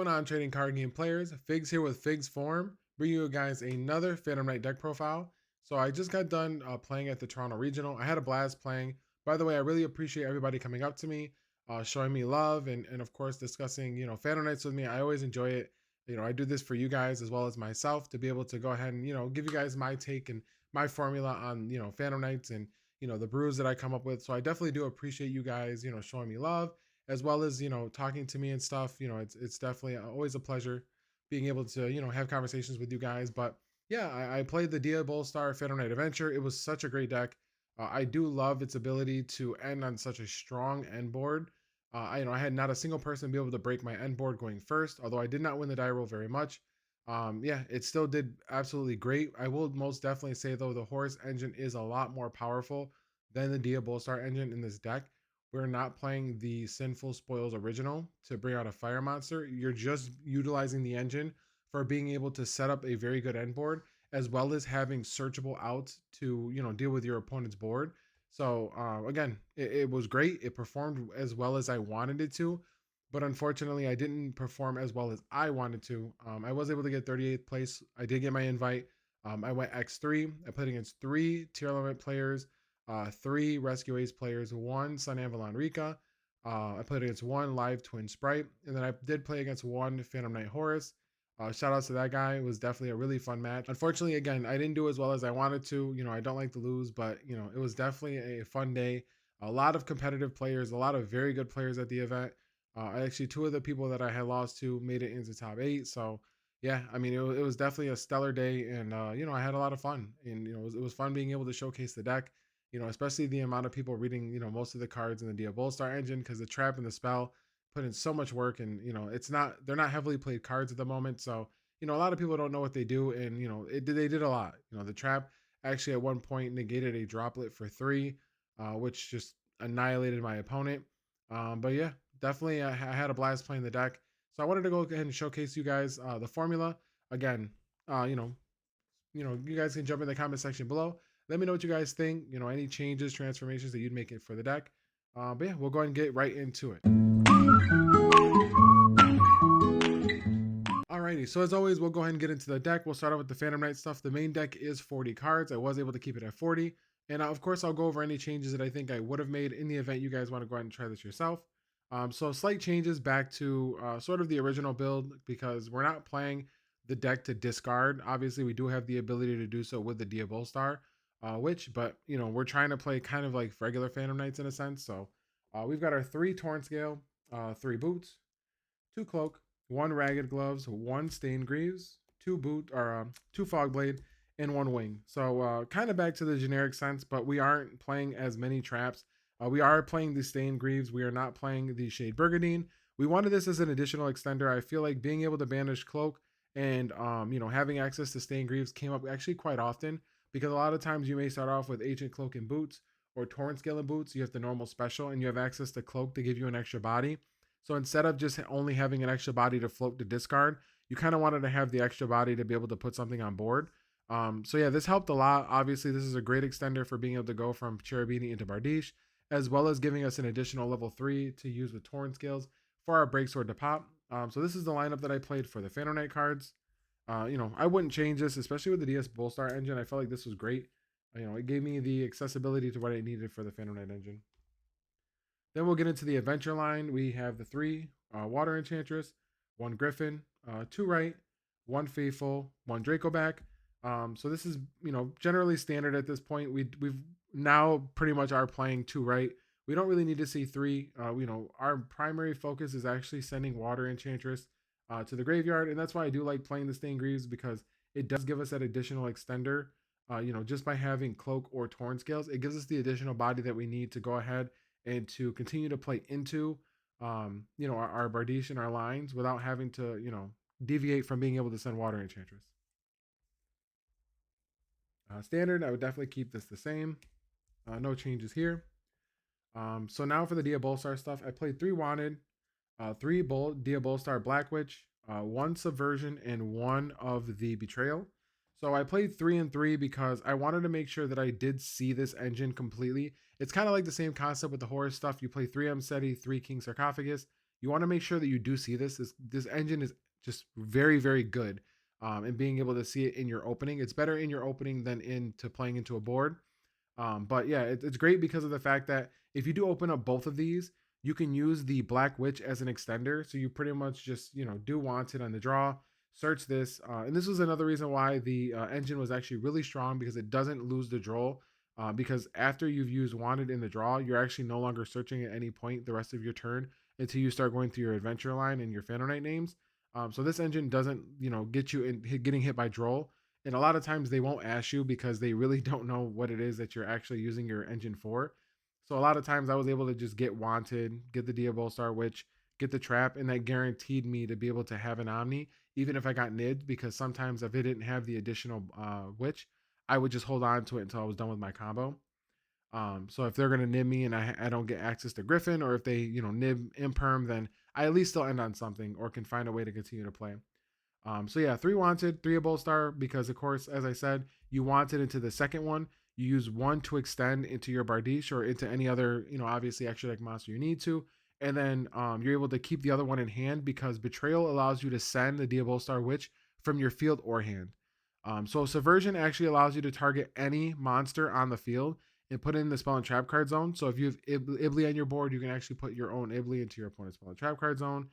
going on, trading card game players? Figs here with Figs Form, bringing you guys another Phantom Knight deck profile. So I just got done playing at the Toronto Regional. I had a blast playing. By the way, I really appreciate everybody coming up to me, showing me love, and of course discussing Phantom Knights with me. I always enjoy it. I do this for you guys as well as myself to be able to go ahead and give you guys my take and my formula on Phantom Knights and the brews that I come up with. So I definitely do appreciate you guys showing me love as well as talking to me and stuff. It's definitely always a pleasure being able to have conversations with you guys. But yeah, I played the Diabellestarr Phantom Knight Adventure. It was such a great deck. I do love its ability to end on such a strong end board. I had not a single person be able to break my end board going first, although I did not win the die roll very much. Yeah, it still did absolutely great. I will most definitely say though, the Horus engine is a lot more powerful than the Diabellestarr engine in this deck. We're not playing the Sinful Spoils original to bring out a fire monster. You're just utilizing the engine for being able to set up a very good end board, as well as having searchable outs to deal with your opponent's board. So again, it was great. It performed as well as I wanted it to, but unfortunately, I didn't perform as well as I wanted to. I was able to get 38th place. I did get my invite. I went X3. I played against 3 Tearlaments players, 3 Rescue Ace players, 1 Sun Avalon Rikka. I played against 1 Live Twin Spright, and then I did play against 1 Phantom Knight Horus. Shout out to that guy. It was definitely a really fun match. Unfortunately, again, I didn't do as well as I wanted to. I don't like to lose, but it was definitely a fun day. A lot of competitive players, a lot of very good players at the event. Actually, 2 of the people that I had lost to made it into top 8. So yeah, I mean, it was definitely a stellar day, and I had a lot of fun, and it was fun being able to showcase the deck. Especially the amount of people reading most of the cards in the Diabellestarr engine, because the trap and the spell put in so much work, and they're not heavily played cards at the moment. So a lot of people don't know what they do, and they did a lot. The trap actually at one point negated a droplet for 3, which just annihilated my opponent. But yeah, definitely I had a blast playing the deck. So I wanted to go ahead and showcase you guys the formula again. You guys can jump in the comment section below. Let me know what you guys think. Any changes, transformations that you'd make it for the deck. But yeah, we'll go ahead and get right into it. Alrighty, so as always, we'll go ahead and get into the deck. We'll start out with the Phantom Knight stuff. The main deck is 40 cards. I was able to keep it at 40. And of course, I'll go over any changes that I think I would have made in the event you guys want to go ahead and try this yourself. So slight changes back to sort of the original build, because we're not playing the deck to discard. Obviously, we do have the ability to do so with the Diabellestarr, but we're trying to play kind of like regular Phantom Knights in a sense. So we've got our 3 Torn Scale, 3 Boots, 2 Cloak, 1 Ragged Gloves, 1 Stained Greaves, 2 Fog Blade, and 1 Wing. So kind of back to the generic sense, but we aren't playing as many traps. We are playing the Stained Greaves. We are not playing the Shade Burgundy. We wanted this as an additional extender. I feel like being able to banish Cloak and having access to Stained Greaves came up actually quite often, because a lot of times you may start off with Ancient Cloak and Boots or Torn Scale and Boots. You have the normal special and you have access to Cloak to give you an extra body. So instead of just only having an extra body to float to discard, you kind of wanted to have the extra body to be able to put something on board. So yeah, this helped a lot. Obviously, this is a great extender for being able to go from Cherubini into Bardiche, as well as giving us an additional level 3 to use with Torn Scales for our Breaksword to pop. So this is the lineup that I played for the Phantom Knight cards. I wouldn't change this, especially with the Diabellestarr engine. I felt like this was great. It gave me the accessibility to what I needed for the Phantom Knight engine. Then we'll get into the adventure line. We have the 3 Water Enchantress, 1 Griffin, 2 Right, 1 Faithful, 1 Dracoback. So this is generally standard at this point. We've now pretty much are playing 2 Right. We don't really need to see 3. Our primary focus is actually sending Water Enchantress to the graveyard, and that's why I do like playing the Stained Greaves, because it does give us that additional extender. Just by having Cloak or Torn Scales, it gives us the additional body that we need to go ahead and to continue to play into our Bardiche and our lines without having to deviate from being able to send Water Enchantress. Standard, I would definitely keep this the same. No changes here. So now for the Diabellestarr stuff, I played 3 Wanted, 3 Diabellestarr Black Witch, 1 Subversion, and 1 of the Betrayal. So I played 3 and 3 because I wanted to make sure that I did see this engine completely. It's kind of like the same concept with the Horus stuff. You play 3 Seti, 3 King Sarcophagus. you want to make sure that you do see this. This engine is just very, very good. And being able to see it in your opening, it's better in your opening than into playing into a board. But yeah, it's great because of the fact that if you do open up both of these, you can use the Black Witch as an extender. So you pretty much just, do Wanted on the draw, search this. And this was another reason why the engine was actually really strong, because it doesn't lose the draw. Because after you've used Wanted in the draw, you're actually no longer searching at any point the rest of your turn until you start going through your adventure line and your Phantom Knight names. So this engine doesn't, get you getting hit by draw. And a lot of times they won't ask you because they really don't know what it is that you're actually using your engine for. So a lot of times I was able to just get Wanted, get the Diabellestarr Witch, get the trap, and that guaranteed me to be able to have an Omni, even if I got nibbed, because sometimes if it didn't have the additional Witch, I would just hold on to it until I was done with my combo. So if they're gonna nib me and I don't get access to Griffin, or if they nib imperm, then I at least still end on something or can find a way to continue to play. So yeah, 3 Wanted, 3 Diabellestarr, because of course, as I said, you wanted into the second one. You use 1 to extend into your Bardiche or into any other, obviously extra deck monster you need to. And then you're able to keep the other one in hand because Betrayal allows you to send the Diabellestarr Witch from your field or hand. So Subversion actually allows you to target any monster on the field and put it in the spell and trap card zone. So if you have Ibli on your board, you can actually put your own Ibli into your opponent's spell and trap card zone.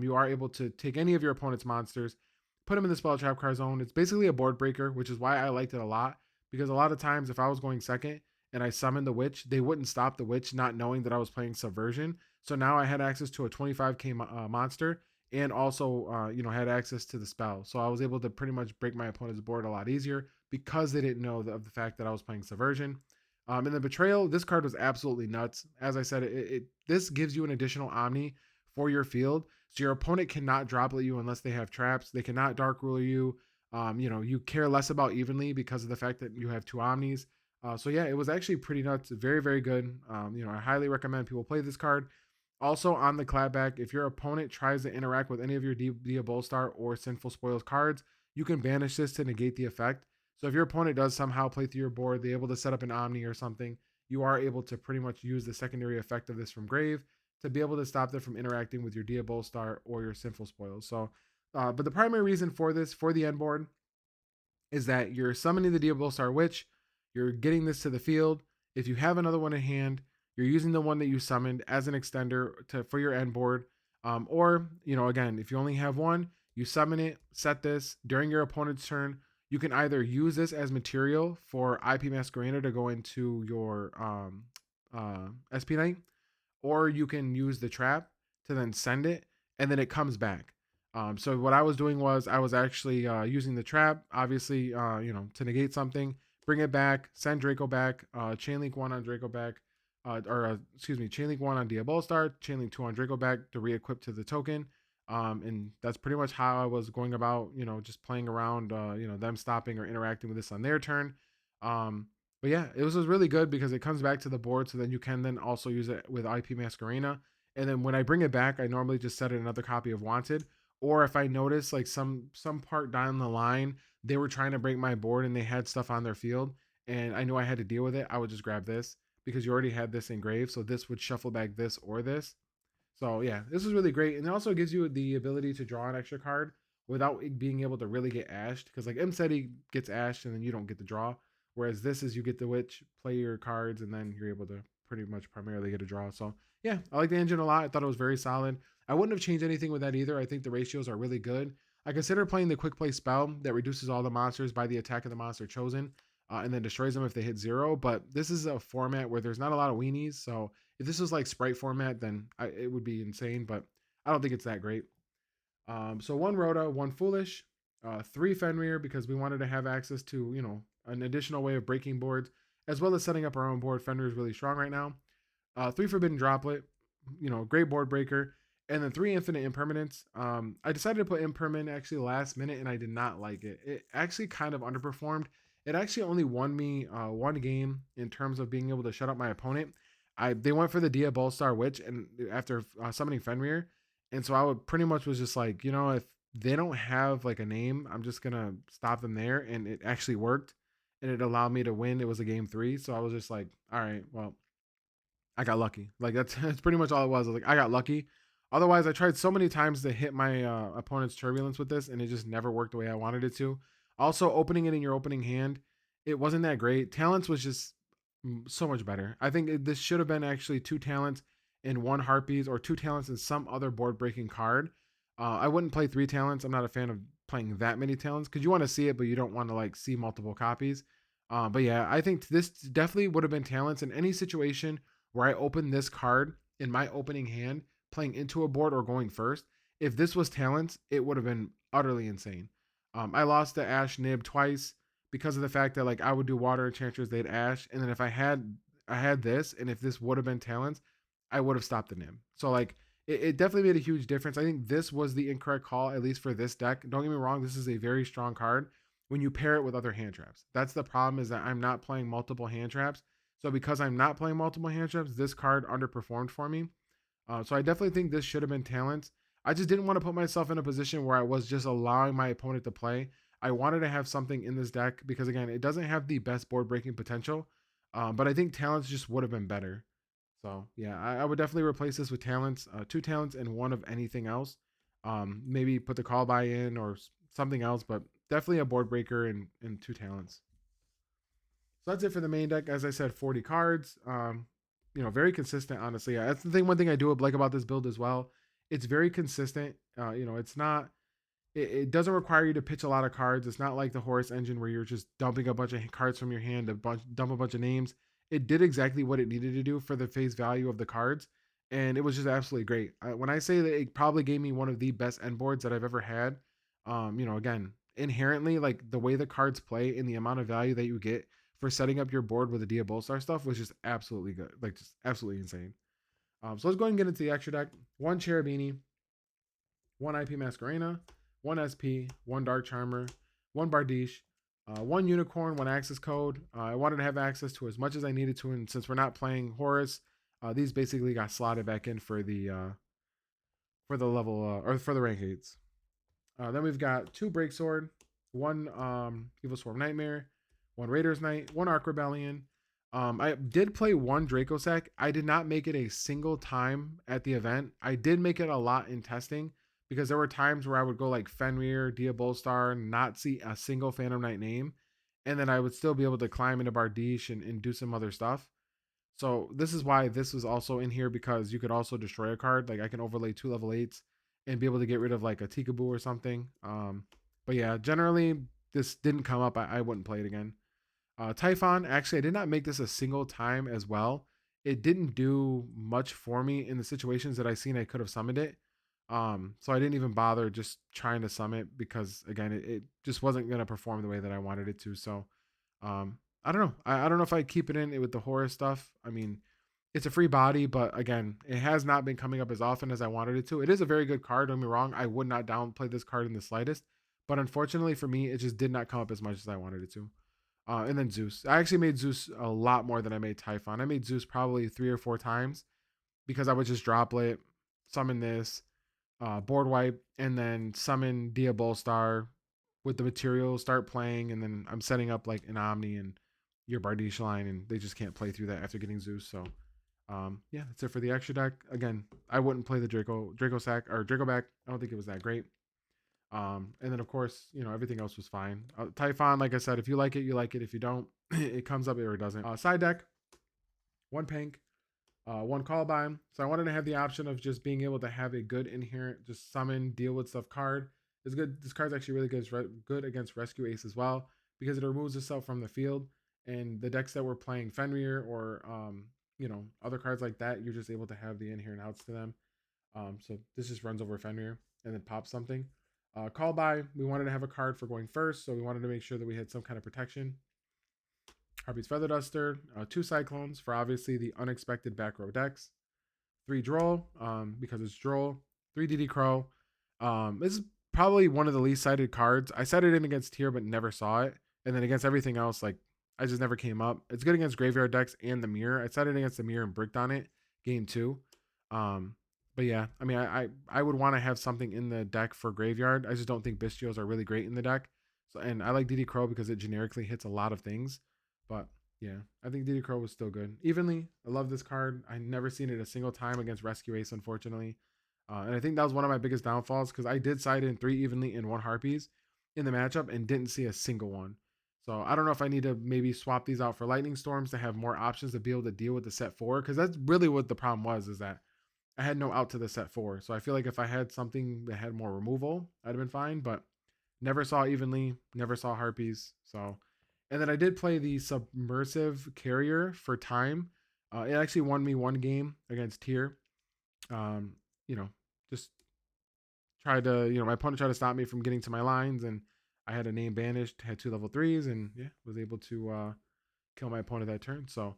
You are able to take any of your opponent's monsters, put them in the spell trap card zone. It's basically a board breaker, which is why I liked it a lot. Because a lot of times, if I was going second and I summoned the witch, they wouldn't stop the witch, not knowing that I was playing Subversion. So now I had access to a 25k monster, and also, had access to the spell. So I was able to pretty much break my opponent's board a lot easier because they didn't know of the fact that I was playing Subversion. In the Betrayal, this card was absolutely nuts. As I said, this gives you an additional Omni for your field. So your opponent cannot droplet you unless they have traps. They cannot Dark Ruler you. You care less about Evenly because of the fact that you have 2 Omnis. So yeah, it was actually pretty nuts. Very, very good. I highly recommend people play this card. Also on the clapback, if your opponent tries to interact with any of your Diabellestarr or Sinful Spoils cards, you can banish this to negate the effect. So if your opponent does somehow play through your board, they're able to set up an Omni or something, you are able to pretty much use the secondary effect of this from Grave to be able to stop them from interacting with your Diabellestarr or your Sinful Spoils. So, but the primary reason for this, for the end board, is that you're summoning the Diabellestarr Witch, you're getting this to the field. If you have another one in hand, you're using the one that you summoned as an extender for your end board. Or, again, if you only have one, you summon it, set this during your opponent's turn. You can either use this as material for IP Masquerena to go into your SP Knight, or you can use the trap to then send it, and then it comes back. So what I was doing was I was actually using the trap, obviously, to negate something, bring it back, send Draco back, Chainlink 1 on Draco back, Chainlink 1 on Diabellestarr, Chainlink 2 on Draco back to re-equip to the token. And that's pretty much how I was going about, just playing around, them stopping or interacting with this on their turn. But yeah, it was really good because it comes back to the board, so then you can then also use it with IP Masquerena. And then when I bring it back, I normally just set another copy of Wanted. Or if I notice like some part down the line, they were trying to break my board and they had stuff on their field, and I knew I had to deal with it, I would just grab this because you already had this engraved. So this would shuffle back this or this. So yeah, this is really great. And it also gives you the ability to draw an extra card without being able to really get ashed. Because like Mseti gets ashed and then you don't get the draw. Whereas this is you get the witch, play your cards, and then you're able to pretty much primarily get a draw. So yeah, I like the engine a lot. I thought it was very solid. I wouldn't have changed anything with that either. I think the ratios are really good. I consider playing the quick play spell that reduces all the monsters by the attack of the monster chosen, and then destroys them if they hit 0. But this is a format where there's not a lot of weenies. So if this was like Spright format, then it would be insane. But I don't think it's that great. So 1 Rhoda, 1 Foolish, 3 Fenrir because we wanted to have access to, an additional way of breaking boards, as well as setting up our own board. Fenrir is really strong right now. 3 Forbidden Droplet, great board breaker. And then 3 Infinite Impermanence. I decided to put Impermanent actually last minute, and I did not like it. It actually kind of underperformed. It actually only won me 1 game in terms of being able to shut up my opponent. They went for the Diabellestarr Witch, and after summoning Fenrir, and so I would pretty much was just like, if they don't have like a name, I'm just gonna stop them there, and it actually worked, and it allowed me to win. It was a game 3, so I was just like, all right, well, I got lucky. Like that's pretty much all it was. Like I got lucky. Otherwise, I tried so many times to hit my opponent's turbulence with this, and it just never worked the way I wanted it to. Also, opening it in your opening hand, it wasn't that great. Talents was just so much better. I think this should have been actually 2 talents and 1 harpies, or 2 talents and some other board breaking card. I wouldn't play 3 talents. I'm not a fan of playing that many talents because you want to see it, but you don't want to like see multiple copies. But yeah, I think this definitely would have been talents in any situation where I open this card in my opening hand, playing into a board or going first. If this was talents, it would have been utterly insane. I lost to Ash Nib twice because of the fact that like I would do water enchanters, they'd Ash, and then if I had this, and if this would have been talents, I would have stopped the Nib. So like it definitely made a huge difference. I think this was the incorrect call, at least for this deck. Don't get me wrong, this is a very strong card when you pair it with other hand traps. That's the problem, is that I'm not playing multiple hand traps. So because I'm not playing multiple hand traps, this card underperformed for me. So I definitely think this should have been talents. I just didn't want to put myself in a position where I was just allowing my opponent to play. I wanted to have something in this deck because, again, it doesn't have the best board breaking potential, but I think talents just would have been better. So yeah, I would definitely replace this with talents, 2 talents and 1 of anything else. Maybe put the call by in or something else, but definitely a board breaker and 2 talents. So that's it for the main deck. As I said, 40 cards. Very consistent, honestly. Yeah, that's the thing. One thing I do like about this build as well. It's very consistent. It's not. It doesn't require you to pitch a lot of cards. It's not like the Horus engine where you're just dumping a bunch of cards from your hand, dump a bunch of names. It did exactly what it needed to do for the face value of the cards, and it was just absolutely great. When I say that, it probably gave me one of the best end boards that I've ever had. Again, inherently, like the way the cards play and the amount of value that you get for setting up your board with the Diabellestarr stuff was just absolutely good, like just absolutely insane. So let's go ahead and get into the extra deck. 1 Cherubini, 1 IP Masquerena, 1 SP, 1 Dark Charmer, 1 Bardiche, 1 Unicorn, 1 Access Code. I wanted to have access to as much as I needed to, and since we're not playing Horus, these basically got slotted back in for the level or for the rank 8s. Then we've got 2 Break Sword, 1 Evil Swarm Nightmare, 1 Raider's Knight, 1 Arc Rebellion. I did play 1 Draco Sack. I did not make it a single time at the event. I did make it a lot in testing because there were times where I would go like Fenrir, Diabellestarr, not see a single Phantom Knight name, and then I would still be able to climb into Bardiche and do some other stuff. So this is why this was also in here, because you could also destroy a card. Like I can overlay 2 level 8s and be able to get rid of like a Tikaboo or something. But yeah, generally this didn't come up. I wouldn't play it again. Typhon, actually, I did not make this a single time as well. It didn't do much for me in the situations that I seen I could have summoned it. So I didn't even bother just trying to summon it because, again, it just wasn't going to perform the way that I wanted it to. So I don't know. I don't know if I'd keep it in it with the Horus stuff. I mean, it's a free body, but again, it has not been coming up as often as I wanted it to. It is a very good card, don't get me wrong. I would not downplay this card in the slightest. But unfortunately for me, it just did not come up as much as I wanted it to. And then Zeus. I actually made Zeus a lot more than I made Typhon. I made Zeus probably 3 or 4 times because I would just droplet, summon this, board wipe, and then summon Diabellestarr with the material, start playing, and then I'm setting up like an Omni and your Bardiche line, and they just can't play through that after getting Zeus. So yeah, that's it for the extra deck. Again, I wouldn't play the Draco Sack or Draco back. I don't think it was that great. And then of course, everything else was fine. Typhon, like I said, if you like it, you like it. If you don't, it comes up or it doesn't. Side deck, 1 Pink, 1 Callbind. So I wanted to have the option of just being able to have a good inherent, just summon, deal with stuff card. It's good. This card's actually really good against Rescue Ace as well because it removes itself from the field. And the decks that were playing Fenrir or other cards like that, you're just able to have the inherent outs to them. So this just runs over Fenrir and then pops something. Call by, we wanted to have a card for going first, so we wanted to make sure that we had some kind of protection. Harpy's Feather Duster, 2 Cyclones for obviously the unexpected back row decks. 3 Droll, because it's Droll. 3 DD Crow. This is probably one of the least cited cards. I set it in against Tier, but never saw it. And then against everything else, like, I just never came up. It's good against graveyard decks and the mirror. I set it against the mirror and bricked on it game 2. But yeah, I mean, I would want to have something in the deck for graveyard. I just don't think Bestios are really great in the deck. So, and I like DD Crow because it generically hits a lot of things. But yeah, I think DD Crow was still good. Evenly, I love this card. I never seen it a single time against Rescue Ace, unfortunately. And I think that was one of my biggest downfalls because I did side in 3 evenly and 1 harpies in the matchup and didn't see a single one. So I don't know if I need to maybe swap these out for lightning storms to have more options to be able to deal with the set 4, because that's really what the problem was, is that I had no out to the set 4. So I feel like if I had something that had more removal, I'd have been fine. But never saw evenly, never saw harpies. So, and then I did play the submersive carrier for time. It actually won me 1 game against tier. Um, you know, just tried to, my opponent tried to stop me from getting to my lines, and I had a name banished, had 2 level 3s, and yeah, was able to kill my opponent that turn. So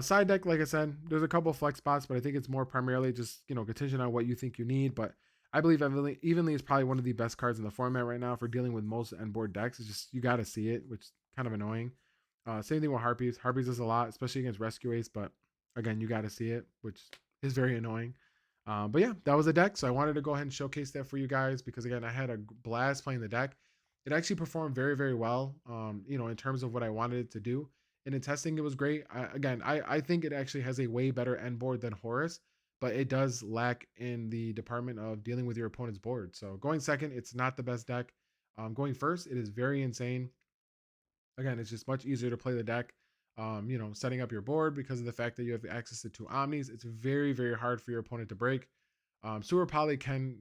side deck, like I said, there's a couple flex spots, but I think it's more primarily just, contingent on what you think you need. But I believe evenly is probably one of the best cards in the format right now for dealing with most end board decks. It's just, you got to see it, which is kind of annoying. Same thing with harpies. Harpies is a lot, especially against rescue ace, but again, you got to see it, which is very annoying. But yeah, that was the deck. So I wanted to go ahead and showcase that for you guys because again, I had a blast playing the deck. It actually performed very, very well. In terms of what I wanted it to do. And in testing, it was great. I think it actually has a way better end board than Horus, but it does lack in the department of dealing with your opponent's board. So going second, it's not the best deck. Going first, it is very insane. Again, it's just much easier to play the deck. Setting up your board because of the fact that you have access to 2 Omnis, it's very, very hard for your opponent to break. Sewer Poly can,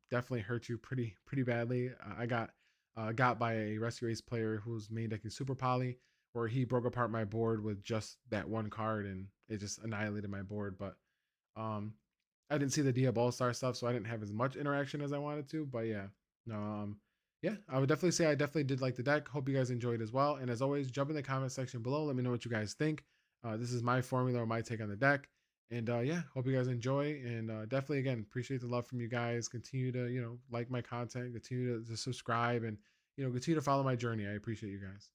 definitely hurt you pretty badly. I got by a Rescue Ace player who's main decking Super Poly, where he broke apart my board with just that 1 card, and it just annihilated my board. But um, I didn't see the Diabellestarr stuff, so I didn't have as much interaction as I wanted to. But yeah, no, yeah, I would definitely say I definitely did like the deck. Hope you guys enjoyed as well. And as always, jump in the comment section below. Let me know what you guys think. This is my formula or my take on the deck. And yeah, hope you guys enjoy. And definitely, again, appreciate the love from you guys. Continue to, like my content, continue to subscribe, and, continue to follow my journey. I appreciate you guys.